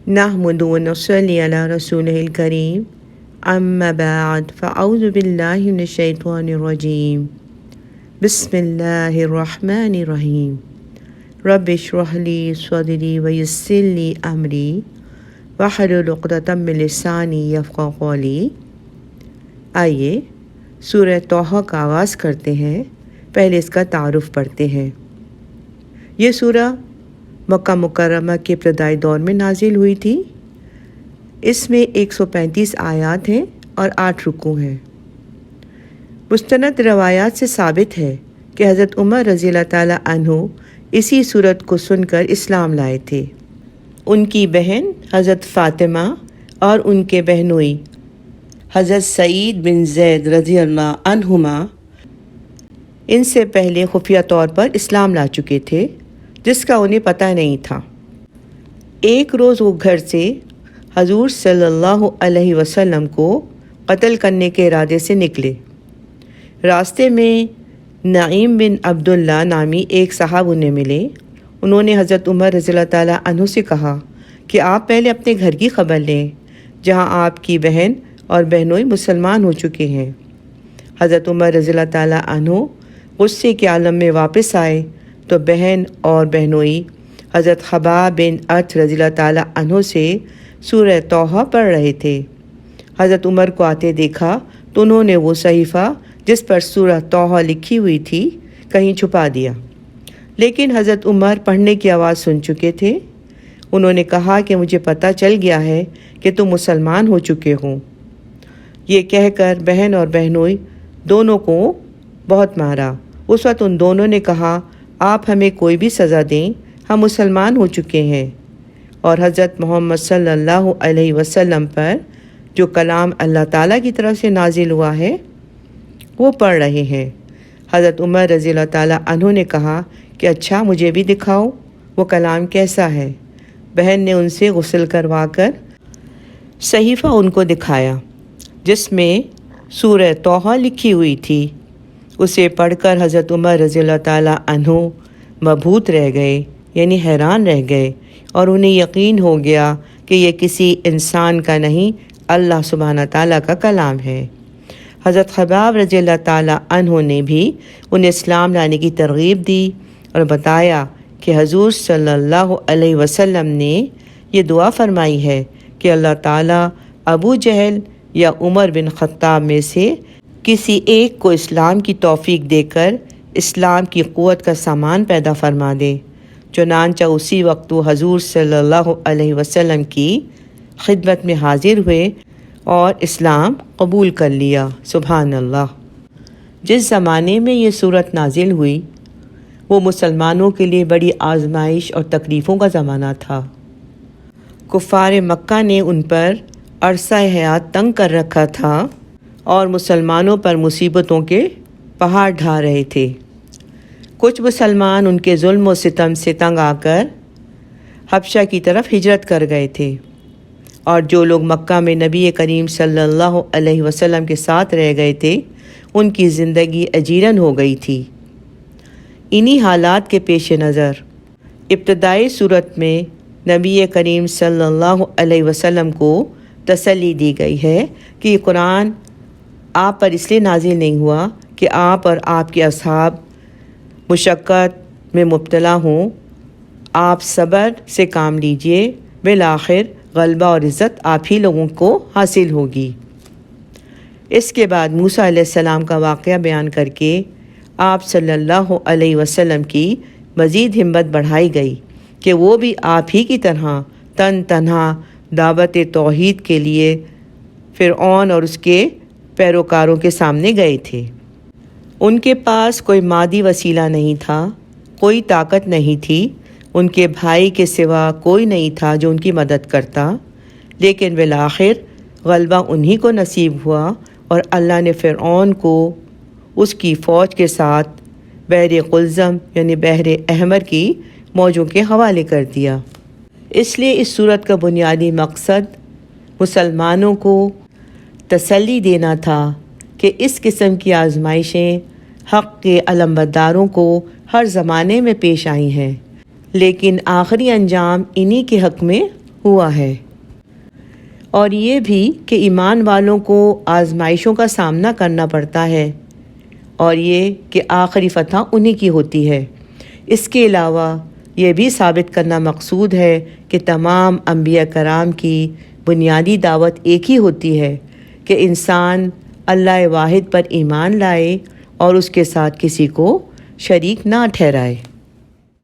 نحمدہ و نصلی علی رسولہ الکریم اما بعد فاعوذ باللہ من الشیطان الرجیم بسم اللہ الرحمن الرحیم رب اشرح لی صدری ویسر لی امری واحلل عقدۃ من لسانی یفقہوا قولی۔ آئیے سورہ طٰہٰ کا آغاز کرتے ہیں، پہلے اس کا تعارف پڑھتے ہیں۔ یہ سورہ مکہ مکرمہ کے ابتدائی دور میں نازل ہوئی تھی۔ اس میں 135 آیات ہیں اور 8 رکوع ہیں۔ مستند روایات سے ثابت ہے کہ حضرت عمر رضی اللہ تعالیٰ عنہ اسی سورت کو سن کر اسلام لائے تھے۔ ان کی بہن حضرت فاطمہ اور ان کے بہنوئی حضرت سعید بن زید رضی اللہ عنہما ان سے پہلے خفیہ طور پر اسلام لا چکے تھے، جس کا انہیں پتہ نہیں تھا۔ ایک روز وہ گھر سے حضور صلی اللہ علیہ وسلم کو قتل کرنے کے ارادے سے نکلے۔ راستے میں نعیم بن عبداللہ نامی ایک صاحب انہیں ملے۔ انہوں نے حضرت عمر رضی اللہ تعالیٰ عنہ سے کہا کہ آپ پہلے اپنے گھر کی خبر لیں، جہاں آپ کی بہن اور بہنوئی مسلمان ہو چکے ہیں۔ حضرت عمر رضی اللہ تعالیٰ عنہ غصے کے عالم میں واپس آئے تو بہن اور بہنوئی حضرت خباب بن ارت رضی اللہ تعالیٰ عنہ سے سورہ طٰہٰ پڑھ رہے تھے۔ حضرت عمر کو آتے دیکھا تو انہوں نے وہ صحیفہ جس پر سورہ طٰہٰ لکھی ہوئی تھی کہیں چھپا دیا، لیکن حضرت عمر پڑھنے کی آواز سن چکے تھے۔ انہوں نے کہا کہ مجھے پتہ چل گیا ہے کہ تم مسلمان ہو چکے ہو۔ یہ کہہ کر بہن اور بہنوئی دونوں کو بہت مارا۔ اس وقت ان دونوں نے کہا، آپ ہمیں کوئی بھی سزا دیں، ہم مسلمان ہو چکے ہیں، اور حضرت محمد صلی اللہ علیہ وسلم پر جو کلام اللہ تعالیٰ کی طرف سے نازل ہوا ہے وہ پڑھ رہے ہیں۔ حضرت عمر رضی اللہ تعالیٰ عنہ نے کہا کہ اچھا مجھے بھی دکھاؤ وہ کلام کیسا ہے۔ بہن نے ان سے غسل کروا کر صحیفہ ان کو دکھایا جس میں سورہ طٰہٰ لکھی ہوئی تھی۔ اسے پڑھ کر حضرت عمر رضی اللہ تعالیٰ عنہ مبہوت رہ گئے، یعنی حیران رہ گئے، اور انہیں یقین ہو گیا کہ یہ کسی انسان کا نہیں، اللہ سبحانہ تعالیٰ کا کلام ہے۔ حضرت خباب رضی اللہ تعالیٰ عنہ نے بھی انہیں اسلام لانے کی ترغیب دی اور بتایا کہ حضور صلی اللہ علیہ وسلم نے یہ دعا فرمائی ہے کہ اللہ تعالیٰ ابو جہل یا عمر بن خطاب میں سے کسی ایک کو اسلام کی توفیق دے کر اسلام کی قوت کا سامان پیدا فرما دے۔ چنانچہ اسی وقت وہ حضور صلی اللہ علیہ وسلم کی خدمت میں حاضر ہوئے اور اسلام قبول کر لیا۔ سبحان اللہ۔ جس زمانے میں یہ صورت نازل ہوئی وہ مسلمانوں کے لیے بڑی آزمائش اور تکلیفوں کا زمانہ تھا۔ کفار مکہ نے ان پر عرصہ حیات تنگ کر رکھا تھا اور مسلمانوں پر مصیبتوں کے پہاڑ ڈھا رہے تھے۔ کچھ مسلمان ان کے ظلم و ستم سے تنگ آ کر حبشہ کی طرف ہجرت کر گئے تھے، اور جو لوگ مکہ میں نبی کریم صلی اللہ علیہ وسلم کے ساتھ رہ گئے تھے ان کی زندگی اجیرن ہو گئی تھی۔ انہی حالات کے پیش نظر ابتدائی صورت میں نبی کریم صلی اللہ علیہ وسلم کو تسلی دی گئی ہے کہ یہ قرآن آپ پر اس لیے نازل نہیں ہوا کہ آپ اور آپ کے اصحاب مشقت میں مبتلا ہوں، آپ صبر سے کام لیجئے، بالآخر غلبہ اور عزت آپ ہی لوگوں کو حاصل ہوگی۔ اس کے بعد موسیٰ علیہ السلام کا واقعہ بیان کر کے آپ صلی اللہ علیہ وسلم کی مزید ہمت بڑھائی گئی کہ وہ بھی آپ ہی کی طرح تن تنہا دعوت توحید کے لیے فرعون اور اس کے پیروکاروں کے سامنے گئے تھے۔ ان کے پاس کوئی مادی وسیلہ نہیں تھا، کوئی طاقت نہیں تھی، ان کے بھائی کے سوا کوئی نہیں تھا جو ان کی مدد کرتا، لیکن بالآخر غلبہ انہی کو نصیب ہوا، اور اللہ نے فرعون کو اس کی فوج کے ساتھ بحر قلزم یعنی بحر احمر کی موجوں کے حوالے کر دیا۔ اس لیے اس صورت کا بنیادی مقصد مسلمانوں کو تسلی دینا تھا کہ اس قسم کی آزمائشیں حق کے علمبرداروں کو ہر زمانے میں پیش آئی ہیں، لیکن آخری انجام انہی کے حق میں ہوا ہے، اور یہ بھی کہ ایمان والوں کو آزمائشوں کا سامنا کرنا پڑتا ہے، اور یہ کہ آخری فتح انہی کی ہوتی ہے۔ اس کے علاوہ یہ بھی ثابت کرنا مقصود ہے کہ تمام انبیاء کرام کی بنیادی دعوت ایک ہی ہوتی ہے کہ انسان اللہ واحد پر ایمان لائے اور اس کے ساتھ کسی کو شریک نہ ٹھہرائے۔